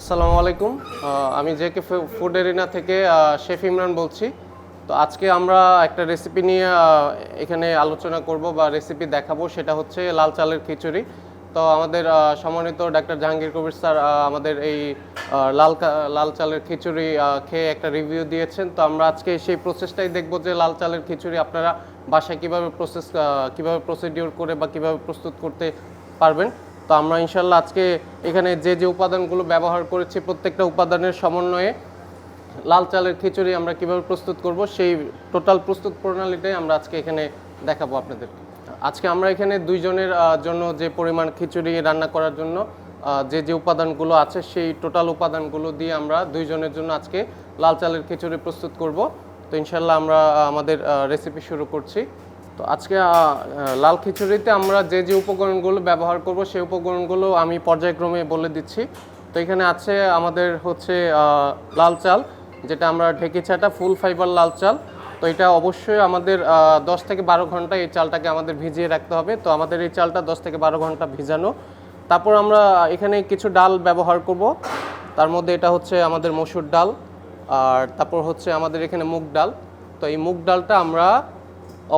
আসসালামু আলাইকুম। আমি জেকে ফুড এরিনা থেকে শেফ ইমরান বলছি। তো আজকে আমরা একটা রেসিপি নিয়ে এখানে আলোচনা করব বা রেসিপি দেখাবো, সেটা হচ্ছে লাল চালের খিচুড়ি। তো আমাদের সম্মানিত ডাক্তার জাহাঙ্গীর কবির স্যার আমাদের এই লাল চালের খিচুড়ি খেয়ে একটা রিভিউ দিয়েছেন। তো আমরা আজকে সেই প্রসেসটাই দেখব যে লাল চালের খিচুড়ি আপনারা বাসায় কীভাবে প্রসিডিওর করে বা কীভাবে প্রস্তুত করতে পারবেন। তো আমরা ইনশাল্লাহ আজকে এখানে যে উপাদানগুলো ব্যবহার করেছি, প্রত্যেকটা উপাদানের সমন্বয়ে লাল চালের খিচুড়ি আমরা কিভাবে প্রস্তুত করব, সেই টোটাল প্রস্তুত প্রণালীটাই আমরা আজকে এখানে দেখাবো আপনাদের। আজকে আমরা এখানে দুইজনের জন্য যে পরিমাণ খিচুড়ি রান্না করার জন্য যে উপাদানগুলো আছে, সেই টোটাল উপাদানগুলো দিয়ে আমরা দুইজনের জন্য আজকে লাল চালের খিচুড়ি প্রস্তুত করব। তো ইনশাল্লাহ আমরা আমাদের রেসিপি শুরু করছি। তো আজকে লাল খিচুড়িতে আমরা যে উপকরণগুলো ব্যবহার করব, সেই উপকরণগুলো আমি পর্যায়ক্রমে বলে দিচ্ছি। তো এখানে আছে আমাদের হচ্ছে লাল চাল, যেটা আমরা ঢেকি ছাটা ফুল ফাইবার লাল চাল। তো এটা অবশ্যই আমাদের 10 থেকে 12 ঘন্টা এই চালটাকে আমাদের ভিজিয়ে রাখতে হবে। তো আমাদের এই চালটা 10 থেকে 12 ঘন্টা ভিজানো। তারপর আমরা এখানে কিছু ডাল ব্যবহার করব। তার মধ্যে এটা হচ্ছে আমাদের মসুর ডাল, আর তারপর হচ্ছে আমাদের এখানে মুগ ডাল। তো এই মুগ ডালটা আমরা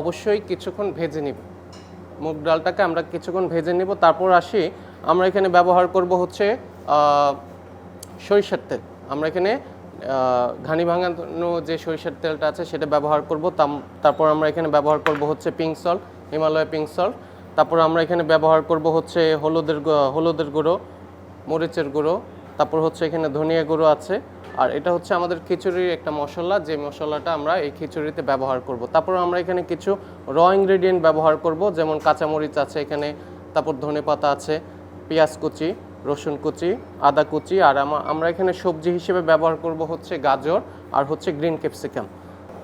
অবশ্যই কিছুক্ষণ ভেজে নিব। মুগ ডালটাকে আমরা কিছুক্ষণ ভেজে নিব। তারপর আসি, আমরা এখানে ব্যবহার করব হচ্ছে সরিষার তেল। আমরা এখানে ঘানি ভাঙানো যে সরিষার তেলটা আছে সেটা ব্যবহার করব। তারপর আমরা এখানে ব্যবহার করব হচ্ছে pink salt, Himalaya pink salt. তারপর আমরা এখানে ব্যবহার করব হচ্ছে হলুদের গুঁড়ো, মরিচের গুঁড়ো। তারপর হচ্ছে এখানে ধনিয়া গুঁড়ো আছে। আর এটা হচ্ছে আমাদের খিচুড়ির একটা মশলা, যে মশলাটা আমরা এই খিচুড়িতে ব্যবহার করব। তারপর আমরা এখানে কিছু র ইনগ্রেডিয়েন্ট ব্যবহার করব, যেমন কাঁচামরিচ আছে এখানে, তারপর ধনেপাতা আছে, পেঁয়াজ কুচি, রসুন কুচি, আদা কুচি। আর আমরা এখানে সবজি হিসেবে ব্যবহার করব হচ্ছে গাজর আর হচ্ছে গ্রিন ক্যাপসিকাম।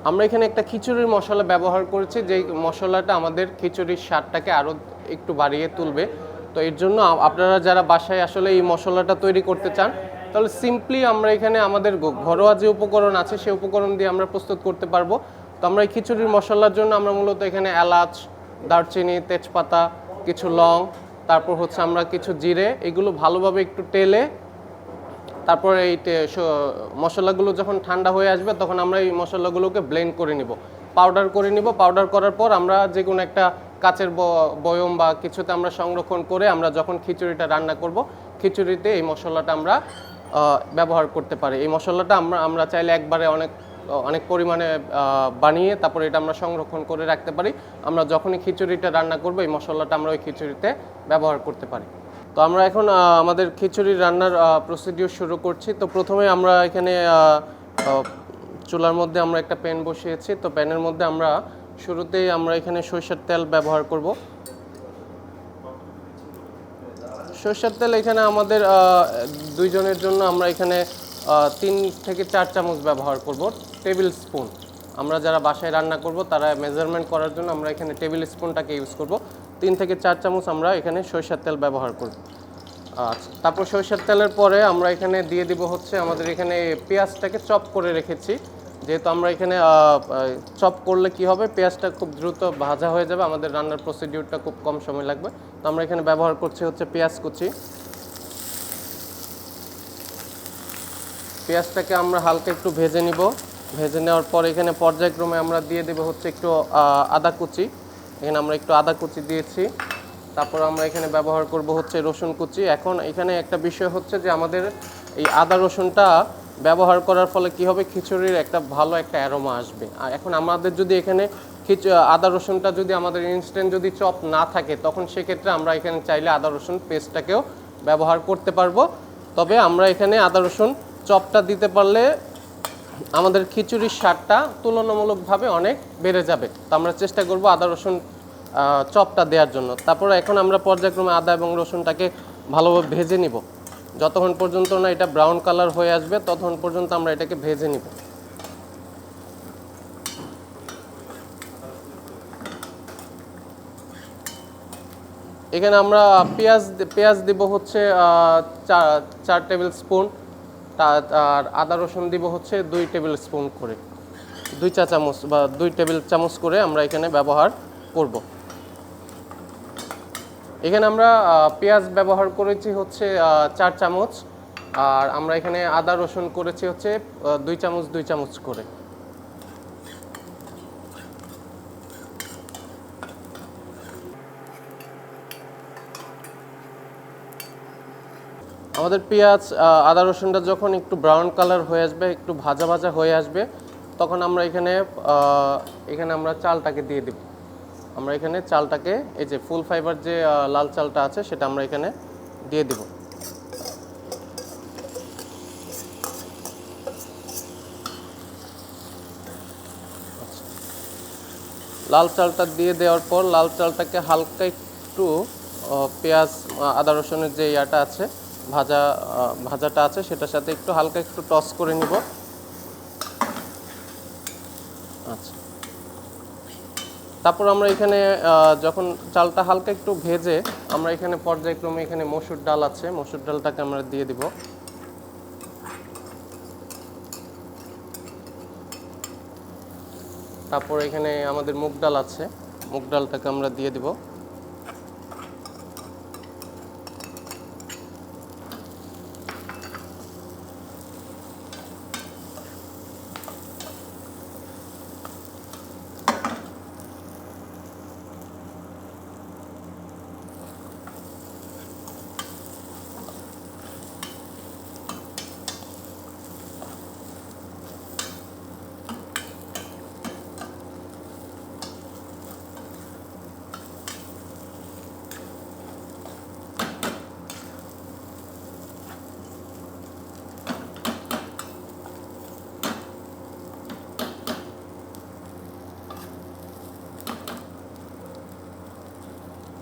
আমরা এখানে একটা খিচুড়ির মশলা ব্যবহার করেছি, যেই মশলাটা আমাদের খিচুড়ির স্বাদটাকে আরও একটু বাড়িয়ে তুলবে। তো এর জন্য আপনারা যারা বাসায় আসলে এই মশলাটা তৈরি করতে চান, তাহলে সিম্পলি আমরা এখানে আমাদের ঘরোয়া যে উপকরণ আছে সেই উপকরণ দিয়ে আমরা প্রস্তুত করতে পারবো। তো আমরা এই খিচুড়ির মশলার জন্য আমরা মূলত এখানে এলাচ, দারচিনি, তেজপাতা, কিছু লং, তারপর হচ্ছে আমরা কিছু জিরে, এগুলো ভালোভাবে একটু টেলে, তারপরে এই মশলাগুলো যখন ঠান্ডা হয়ে আসবে তখন আমরা এই মশলাগুলোকে ব্লেন্ড করে নিব, পাউডার করে নিব। পাউডার করার পর আমরা যে কোনো একটা কাচের বয়ম বা কিছুতে আমরা সংরক্ষণ করে আমরা যখন খিচুড়িটা রান্না করব, খিচুড়িতে এই মশলাটা আমরা ব্যবহার করতে পারি। এই মশলাটা আমরা চাইলে একবারে অনেক পরিমাণে বানিয়ে তারপরে এটা আমরা সংরক্ষণ করে রাখতে পারি। আমরা যখনই খিচুড়িটা রান্না করব, এই মশলাটা আমরা ওই খিচুড়িতে ব্যবহার করতে পারি। তো আমরা এখন আমাদের খিচুড়ি রান্নার প্রসিডিওর শুরু করছি। তো প্রথমে আমরা এখানে চুলার মধ্যে আমরা একটা প্যান বসিয়েছি। তো প্যানের মধ্যে আমরা শুরুতেই আমরা এখানে সরিষার তেল ব্যবহার করব। সরিষার তেল এখানে আমাদের দুইজনের জন্য আমরা এখানে 3 থেকে 4 চামচ ব্যবহার করব, টেবিল স্পুন। আমরা যারা বাসায় রান্না করব তারা মেজারমেন্ট করার জন্য আমরা এখানে টেবিল স্পুনটাকে ইউজ করব। 3 থেকে 4 চামচ আমরা এখানে সরিষার তেল ব্যবহার করব। আচ্ছা, তারপর সরিষার তেলের পরে আমরা এখানে দিয়ে দিব হচ্ছে আমাদের এখানে পেঁয়াজটাকে চপ করে রেখেছি। যেহেতু আমরা এখানে চপ করলে কি হবে, পেঁয়াজটা খুব দ্রুত ভাজা হয়ে যাবে, আমাদের রান্নার প্রসিডিউরটা খুব কম সময় লাগবে। তো আমরা এখানে ব্যবহার করছি হচ্ছে পেঁয়াজ কুচি। পেঁয়াজটাকে আমরা হালকা একটু ভেজে নিব। ভেজে নেওয়ার পর এখানে পর্যায়ক্রমে আমরা দিয়ে দেব হচ্ছে একটু আদা কুচি। এখানে আমরা একটু আদা কুচি দিয়েছি। তারপর আমরা এখানে ব্যবহার করব হচ্ছে রসুন কুচি। এখন এখানে একটা বিষয় হচ্ছে যে আমাদের এই আদা রসুনটা ব্যবহার করার ফলে কি হবে, খিচুড়ির একটা ভালো একটা অ্যারোমা আসবে। আর এখন আমাদের যদি এখানে আদা রসুনটা যদি আমাদের ইনস্ট্যান্ট যদি চপ না থাকে, তখন সেক্ষেত্রে আমরা এখানে চাইলে আদা রসুন পেস্টটাকেও ব্যবহার করতে পারবো। তবে আমরা এখানে আদা রসুন চপটা দিতে পারলে আমাদের খিচুড়ির স্বাদটা তুলনামূলকভাবে অনেক বেড়ে যাবে। তো আমরা চেষ্টা করব আদা রসুন চপটা দেওয়ার জন্য। তারপরে এখন আমরা পর্যায়ক্রমে আদা এবং রসুনটাকে ভালোভাবে ভেজে নিব। যতক্ষণ পর্যন্ত না এটা ব্রাউন কালার হয়ে আসবে ততক্ষণ পর্যন্ত আমরা এটাকে ভেজে নিব। এখানে আমরা পেঁয়াজ দিব হচ্ছে 4 টেবিল স্পুন, আর আদা রসুন দিব হচ্ছে 2 টেবিল স্পুন করে, 2 চা চামচ বা 2 টেবিল চামচ করে আমরা এখানে ব্যবহার করব। এখানে আমরা পেঁয়াজ ব্যবহার করেছি হচ্ছে 4 চামচ, আর আমরা এখানে আদা রসুন করেছি হচ্ছে 2 চামচ করে। আমাদের পেঁয়াজ আদা রসুনটা যখন একটু ব্রাউন কালার হয়ে আসবে, একটু ভাজা ভাজা হয়ে আসবে, তখন আমরা এখানে আমরা চালটাকে দিয়ে দেব। আমরা এখানে চালটাকে, এই যে ফুল ফাইবার যে লাল চালটা আছে সেটা আমরা এখানে দিয়ে দেব। লাল চালটা দিয়ে দেওয়ার পর লাল চালটাকে হালকা একটু পেঁয়াজ আদা রসুনের যে ইয়াটা আছে, ভাজাটা আছে, সেটার সাথে একটু হালকা একটু টস করে নিব। আচ্ছা, তারপর আমরা এখানে যখন চালটা হালকা একটু ভেজে, আমরা এখানে পর্যায়ক্রমে এখানে মসুর ডাল আছে, মসুর ডালটাকে আমরা দিয়ে দিব। তারপর এখানে আমাদের মুগ ডাল আছে, মুগ ডালটাকে আমরা দিয়ে দিব।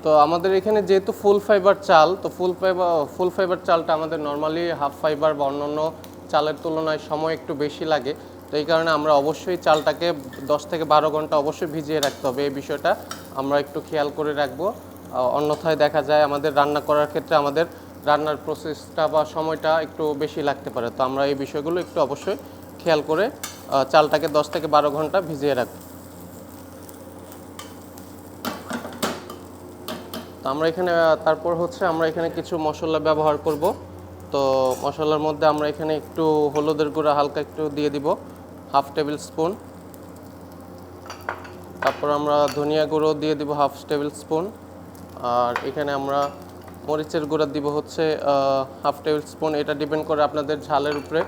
তো আমাদের এখানে যেহেতু ফুল ফাইবার চাল, তো ফুল ফাইবার চালটা আমাদের নর্মালি হাফ ফাইবার বা অন্যান্য চালের তুলনায় সময় একটু বেশি লাগে। তো এই কারণে আমরা অবশ্যই চালটাকে 10 থেকে 12 ঘন্টা অবশ্যই ভিজিয়ে রাখতে হবে। এই বিষয়টা আমরা একটু খেয়াল করে রাখবো। অন্যথায় দেখা যায় আমাদের রান্না করার ক্ষেত্রে আমাদের রান্নার প্রসেসটা বা সময়টা একটু বেশি লাগতে পারে। তো আমরা এই বিষয়গুলো একটু অবশ্যই খেয়াল করে চালটাকে 10 থেকে 12 ঘন্টা ভিজিয়ে রাখবো। তো আমরা এখানে তারপর হচ্ছে আমরা এখানে কিছু মশলা ব্যবহার করব। তো মশলার মধ্যে আমরা এখানে একটু হলুদের গুঁড়া হালকা একটু দিয়ে দিব, হাফ টেবিল স্পুন। তারপর আমরা ধনিয়া গুঁড়ো দিয়ে দিব হাফ টেবিল স্পুন। আর এখানে আমরা মরিচের গুঁড়া দিব হচ্ছে হাফ টেবিল স্পুন। এটা ডিপেন্ড করে আপনাদের ঝালের উপরে।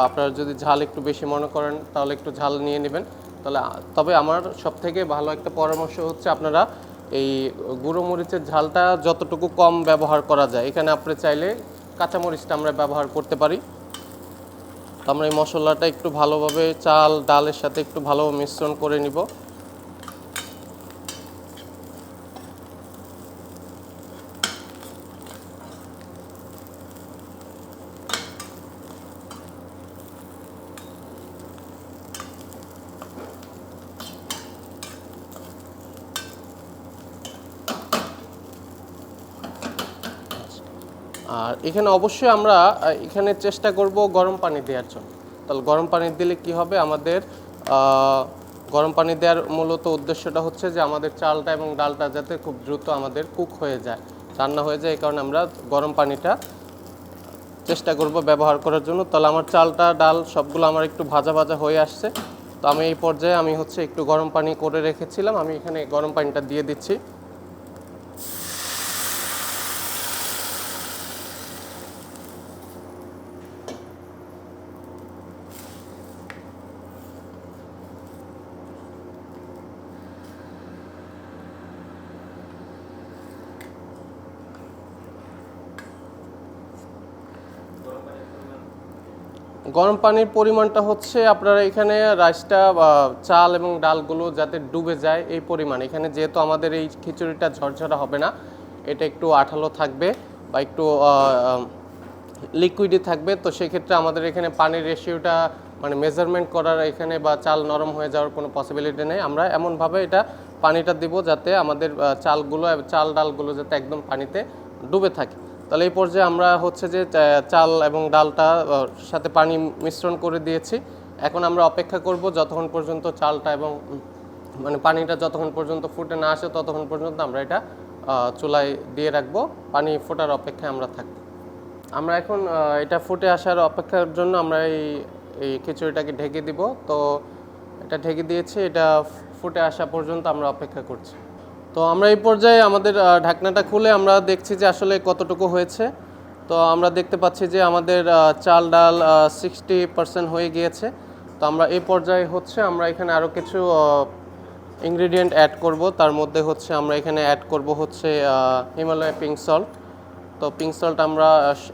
আপনারা যদি ঝাল একটু বেশি মনে করেন তাহলে একটু ঝাল নিয়ে নেবেন। তবে আমার সবথেকে ভালো একটা পরামর্শ হচ্ছে আপনারা এই গুঁড়ো মরিচের ঝালটা যতটুকু কম ব্যবহার করা যায়। এখানে আপনি চাইলে কাঁচামরিচটা আমরা ব্যবহার করতে পারি। তো আমরা এই মশলাটা একটু ভালোভাবে চাল ডালের সাথে একটু ভালোভাবে মিশ্রণ করে নিব। আর এখানে অবশ্যই আমরা এখানে চেষ্টা করব গরম পানি দেওয়ার জন্য। তাহলে গরম পানি দিলে কি হবে, আমাদের গরম পানি দেওয়ার মূলত উদ্দেশ্যটা হচ্ছে যে আমাদের চালটা এবং ডালটা যাতে খুব দ্রুত আমাদের কুক হয়ে যায়, রান্না হয়ে যায়। এই কারণে আমরা গরম পানিটা চেষ্টা করব ব্যবহার করার জন্য। তাহলে আমার চালটা ডাল সবগুলো আমার একটু ভাজা ভাজা হয়ে আসছে। তো আমি এই পর্যায়ে আমি হচ্ছে একটু গরম পানি করে রেখেছিলাম, আমি এখানে গরম পানিটা দিয়ে দিচ্ছি। গরম পানির পরিমাণটা হচ্ছে আপনারা এখানে রাইসটা চাল এবং ডালগুলো যাতে ডুবে যায় এই পরিমাণ। এখানে যেহেতু আমাদের এই খিচুড়িটা ঝরঝরা হবে না, এটা একটু আঠালো থাকবে বা একটু লিকুইডই থাকবে। তো সেক্ষেত্রে আমাদের এখানে পানির রেশিওটা মানে মেজারমেন্ট করার এখানে বা চাল নরম হয়ে যাওয়ার কোনো পসিবিলিটি নেই। আমরা এমনভাবে এটা পানিটা দিব যাতে আমাদের চাল ডালগুলো যাতে একদম পানিতে ডুবে থাকে। তাহলে এই পর্যায়ে আমরা হচ্ছে যে চাল এবং ডালটা সাথে পানি মিশ্রণ করে দিয়েছি। এখন আমরা অপেক্ষা করব যতক্ষণ পর্যন্ত চালটা এবং মানে পানিটা যতক্ষণ পর্যন্ত ফুটে না আসে ততক্ষণ পর্যন্ত আমরা এটা চুলায় দিয়ে রাখবো। পানি ফোটার অপেক্ষায় আমরা থাকবো। আমরা এখন এটা ফুটে আসার অপেক্ষার জন্য আমরা এই এই খিচুড়িটাকে ঢেকে দিব। তো এটা ঢেকে দিয়েছি, এটা ফুটে আসা পর্যন্ত আমরা অপেক্ষা করছি। তো আমরা এই পর্যায়ে আমাদের ঢাকনাটা খুলে আমরা দেখছি যে আসলে কতটুকু হয়েছে। তো আমরা দেখতে পাচ্ছি যে আমাদের চাল ডাল 60% হয়ে গিয়েছে। তো আমরা এই পর্যায়ে হচ্ছে আমরা এখানে আরও কিছু ইনগ্রেডিয়েন্ট অ্যাড করব। তার মধ্যে হচ্ছে আমরা এখানে অ্যাড করব হচ্ছে হিমালয় পিঙ্ক সল্ট। তো পিঙ্ক সল্ট আমরা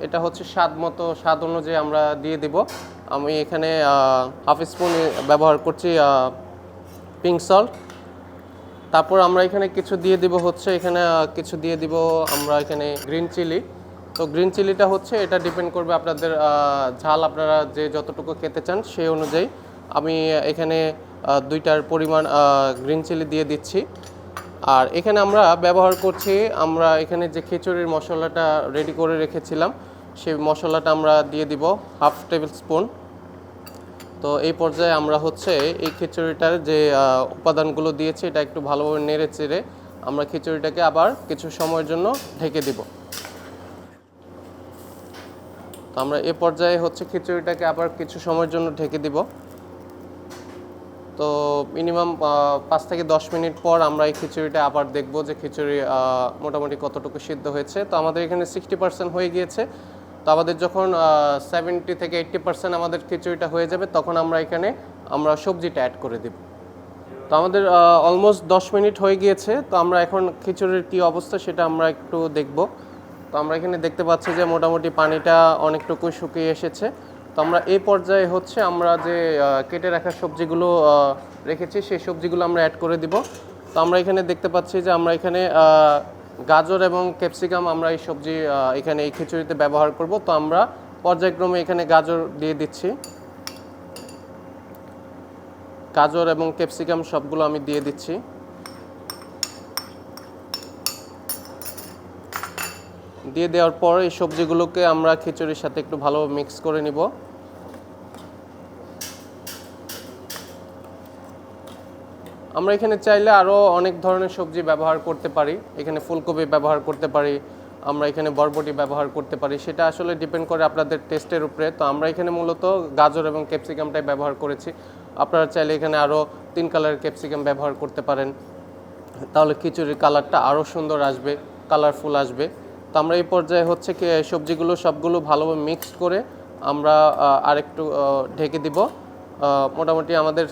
এটা হচ্ছে স্বাদ অনুযায়ী আমরা দিয়ে দিব। আমি এখানে হাফ স্পুন ব্যবহার করছি পিঙ্ক সল্ট। তারপর আমরা এখানে কিছু দিয়ে দিব হচ্ছে এখানে কিছু দিয়ে দিব আমরা এখানে গ্রিন চিলি। তো গ্রিন চিলিটা হচ্ছে এটা ডিপেন্ড করবে আপনাদের ঝাল আপনারা যে যতটুকু খেতে চান সেই অনুযায়ী। আমি এখানে 2টার পরিমাণ গ্রিন চিলি দিয়ে দিচ্ছি। আর এখানে আমরা ব্যবহার করছি, আমরা এখানে যে খিচুড়ির মশলাটা রেডি করে রেখেছিলাম সেই মশলাটা আমরা দিয়ে দিব হাফ টেবিল স্পুন। তো এই পর্যায়ে আমরা হচ্ছে এই খিচুড়িটার যে উপাদানগুলো দিয়েছি এটা একটু ভালোভাবে নেড়ে চেড়ে আমরা খিচুড়িটাকে আবার কিছু সময়ের জন্য ঢেকে দিব। তো আমরা এই পর্যায়ে হচ্ছে খিচুড়িটাকে আবার কিছু সময়ের জন্য ঢেকে দিব। তো মিনিমাম 5 থেকে 10 মিনিট পর আমরা এই খিচুড়িটা আবার দেখব যে খিচুড়ি মোটামুটি কতটুকু সিদ্ধ হয়েছে। তো আমাদের এখানে 60% হয়ে গিয়েছে। তো আমাদের যখন 70 থেকে 80% আমাদের খিচুড়িটা হয়ে যাবে তখন আমরা এখানে সবজিটা অ্যাড করে দেব। তো আমাদের অলমোস্ট 10 মিনিট হয়ে গিয়েছে। তো আমরা এখন খিচুড়ির কী অবস্থা সেটা আমরা একটু দেখব। তো আমরা এখানে দেখতে পাচ্ছি যে মোটামুটি পানিটা অনেকটুকু শুকিয়ে এসেছে। তো আমরা এই পর্যায়ে হচ্ছে আমরা যে কেটে রাখা সবজিগুলো রেখেছি সেই সবজিগুলো আমরা অ্যাড করে দিব। তো আমরা এখানে দেখতে পাচ্ছি যে আমরা এখানে গাজর এবং ক্যাপসিকাম আমরা এই সবজি এখানে এই খিচুড়িতে ব্যবহার করব। তো আমরা পর্যায়ক্রমে এখানে গাজর দিয়ে দিচ্ছি। গাজর এবং ক্যাপসিকাম সবগুলো আমি দিয়ে দিচ্ছি। দিয়ে দেওয়ার পর এই সবজিগুলোকে আমরা খিচুড়ির সাথে একটু ভালোভাবে মিক্স করে নিব। আমরা এখানে চাইলে আরও অনেক ধরনের সবজি ব্যবহার করতে পারি। এখানে ফুলকপি ব্যবহার করতে পারি, আমরা এখানে বরবটি ব্যবহার করতে পারি, সেটা আসলে ডিপেন্ড করে আপনাদের টেস্টের উপরে। তো আমরা এখানে মূলত গাজর এবং ক্যাপসিকামটাই ব্যবহার করেছি। আপনারা চাইলে এখানে আরও 3 কালারের ক্যাপসিকাম ব্যবহার করতে পারেন, তাহলে খিচুড়ির কালারটা আরও সুন্দর আসবে, কালারফুল আসবে। তো আমরা এই পর্যায়ে হচ্ছে কি সবজিগুলো সবগুলো ভালোভাবে মিক্সড করে আমরা আরেকটু ঢেকে দিব। মোটামুটি আমাদের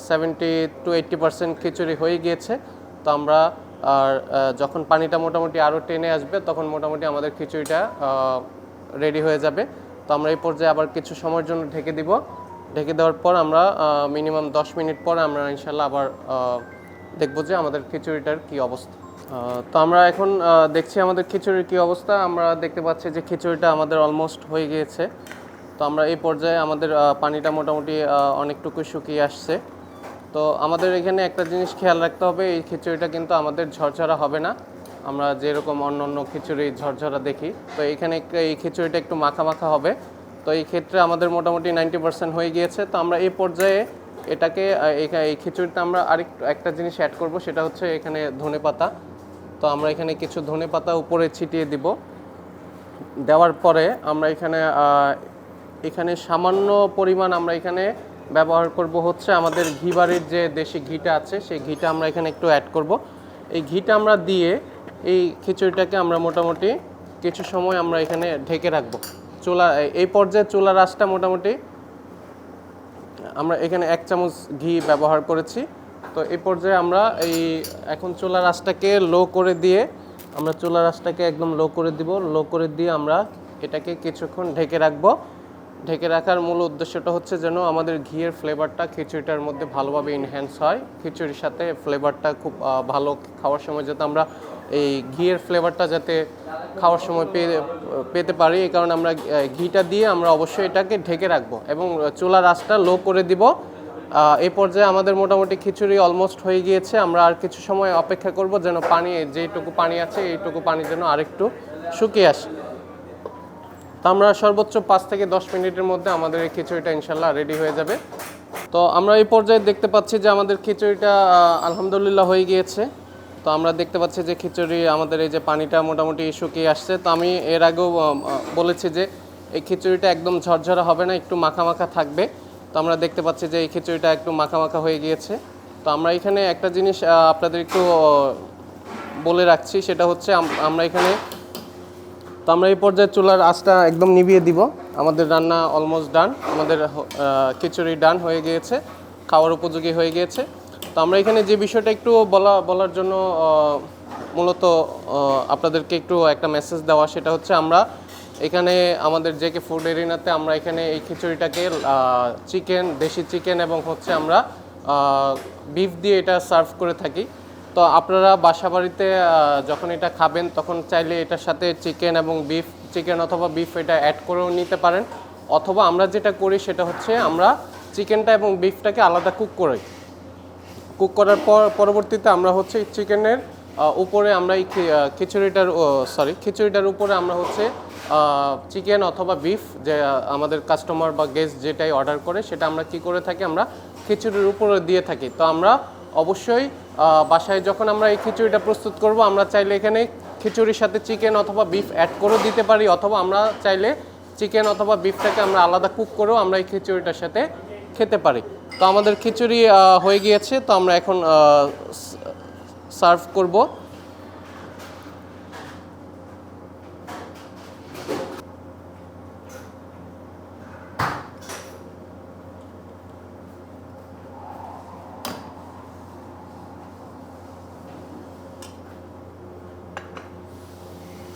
70 to 80% খিচুড়ি হয়ে গিয়েছে। তো আমরা আর যখন পানিটা মোটামুটি আরও টেনে আসবে তখন মোটামুটি আমাদের খিচুড়িটা রেডি হয়ে যাবে। তো আমরা এই পর্যায়ে আবার কিছু সময়ের জন্য ঢেকে দিব। ঢেকে দেওয়ার পর আমরা মিনিমাম 10 মিনিট পর আমরা ইনশাল্লাহ আবার দেখবো যে আমাদের খিচুড়িটার কী অবস্থা। তো আমরা এখন দেখছি আমাদের খিচুড়ির কী অবস্থা। আমরা দেখতে পাচ্ছি যে খিচুড়িটা আমাদের অলমোস্ট হয়ে গিয়েছে। তো আমরা এই পর্যায়ে আমাদের পানিটা মোটামুটি অনেকটুকু শুকিয়ে আসছে। তো আমাদের এখানে একটা জিনিস খেয়াল রাখতে হবে, এই খিচুড়িটা কিন্তু আমাদের ঝরঝরা হবে না। আমরা যেরকম অন্য খিচুড়ি ঝরঝরা দেখি, তো এখানে এই খিচুড়িটা একটু মাখা মাখা হবে। তো এই ক্ষেত্রে আমাদের মোটামুটি 90% হয়ে গিয়েছে। তো আমরা এই পর্যায়ে এটাকে এই খিচুড়িতে আমরা আরেকটু একটা জিনিস অ্যাড করব, সেটা হচ্ছে এখানে ধনেপাতা। তো আমরা এখানে কিছু ধনেপাতা উপরে ছিটিয়ে দিব। দেওয়ার পরে আমরা এখানে সামান্য পরিমাণ আমরা এখানে ব্যবহার করব হচ্ছে আমাদের ঘি বাড়ির যে দেশি ঘিটা আছে সেই ঘিটা আমরা এখানে একটু অ্যাড করব। এই ঘিটা আমরা দিয়ে এই খিচুড়িটাকে আমরা মোটামুটি কিছু সময় আমরা এখানে ঢেকে রাখবো। এই পর্যায়ে চুলার আঁচটা মোটামুটি আমরা এখানে 1 চামচ ঘি ব্যবহার করেছি। তো এই পর্যায়ে আমরা এখন চুলার আঁচটাকে লো করে দিয়ে আমরা চুলার আঁচটাকে একদম লো করে দিব। লো করে দিয়ে আমরা এটাকে কিছুক্ষণ ঢেকে রাখবো। ঢেকে রাখার মূল উদ্দেশ্যটা হচ্ছে যেন আমাদের ঘিয়ের ফ্লেভারটা খিচুড়িটার মধ্যে ভালোভাবে ইনহ্যান্স হয়। খিচুড়ির সাথে ফ্লেভারটা খুব ভালো খাওয়ার সময় যাতে আমরা এই ঘিয়ের ফ্লেভারটা যাতে খাওয়ার সময় পেতে পারি, এই কারণে আমরা ঘিটা দিয়ে আমরা অবশ্যই এটাকে ঢেকে রাখবো এবং চুলার আঁচটা লো করে দিব। এই পর্যায়ে আমাদের মোটামুটি খিচুড়ি অলমোস্ট হয়ে গিয়েছে। আমরা আর কিছু সময় অপেক্ষা করব যেন যেটুকু পানি আছে এইটুকু পানি যেন আরেকটু শুকিয়ে আসে। তো আমরা সর্বোচ্চ 5 থেকে 10 মিনিটের মধ্যে আমাদের এই খিচুড়িটা ইনশাল্লাহ রেডি হয়ে যাবে। তো আমরা এই পর্যায়ে দেখতে পাচ্ছি যে আমাদের খিচুড়িটা আলহামদুলিল্লাহ হয়ে গিয়েছে। তো আমরা দেখতে পাচ্ছি যে খিচুড়ি আমাদের এই যে পানিটা মোটামুটি শুকিয়ে আসছে। তো আমি এর আগেও বলেছি যে এই খিচুড়িটা একদম ঝরঝরা হবে না, একটু মাখা মাখা থাকবে। তো আমরা দেখতে পাচ্ছি যে এই খিচুড়িটা একটু মাখা মাখা হয়ে গিয়েছে। তো আমরা এখানে একটা জিনিস আপনাদের একটু বলে রাখছি, সেটা হচ্ছে আমরা এখানে, তো আমরা এই পর্যায়ে চুলার আঁচটা একদম নিভিয়ে দিব। আমাদের রান্না অলমোস্ট ডান, আমাদের খিচুড়ি ডান হয়ে গিয়েছে, খাওয়ার উপযোগী হয়ে গিয়েছে। তো আমরা এখানে যে বিষয়টা একটু বলার জন্য মূলত আপনাদেরকে একটু একটা মেসেজ দেওয়া, সেটা হচ্ছে আমরা এখানে আমাদের জেকে ফুড এরিনাতে আমরা এখানে এই খিচুড়িটাকে চিকেন, দেশি চিকেন এবং হচ্ছে আমরা বিফ দিয়ে এটা সার্ভ করে থাকি। তো আপনারা বাসা বাড়িতে যখন এটা খাবেন তখন চাইলে এটার সাথে চিকেন এবং বিফ, চিকেন অথবা বিফ এটা অ্যাড করেও নিতে পারেন। অথবা আমরা যেটা করি সেটা হচ্ছে আমরা চিকেনটা এবং বিফটাকে আলাদা কুক করার পরবর্তীতে আমরা হচ্ছে চিকেনের উপরে আমরা এই খিচুড়িটার উপরে আমরা হচ্ছে চিকেন অথবা বিফ, যে আমাদের কাস্টমার বা গেস্ট যেটাই অর্ডার করে সেটা আমরা কি করে থাকি, আমরা খিচুড়ির উপরে দিয়ে থাকি। তো আমরা অবশ্যই বাসায় যখন আমরা এই খিচুড়িটা প্রস্তুত করব, আমরা চাইলে এখানে খিচুড়ির সাথে চিকেন অথবা বিফ অ্যাড করেও দিতে পারি, অথবা আমরা চাইলে চিকেন অথবা বিফটাকে আমরা আলাদা কুক করেও আমরা এই খিচুড়িটার সাথে খেতে পারি। তো আমাদের খিচুড়ি হয়ে গিয়েছে, তো আমরা এখন সার্ভ করব।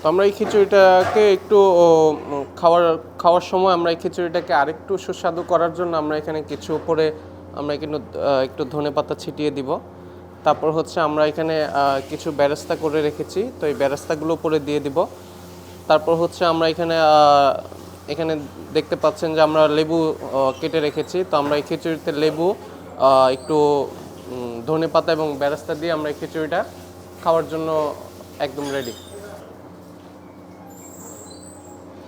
তো আমরা এই খিচুড়িটাকে একটু খাওয়ার সময় আমরা এই খিচুড়িটাকে আরেকটু সুস্বাদু করার জন্য আমরা এখানে কিছু উপরে আমরা কিন্তু একটু ধনেপাতা ছিটিয়ে দিব। তারপর হচ্ছে আমরা এখানে কিছু বেরেস্তা করে রেখেছি, তো এই বেরেস্তাগুলো উপরে দিয়ে দিব। তারপর হচ্ছে আমরা এখানে দেখতে পাচ্ছেন যে আমরা লেবু কেটে রেখেছি। তো আমরা এই খিচুড়িতে লেবু, একটু ধনেপাতা এবং বেরেস্তা দিয়ে আমরা এই খিচুড়িটা খাওয়ার জন্য একদম রেডি।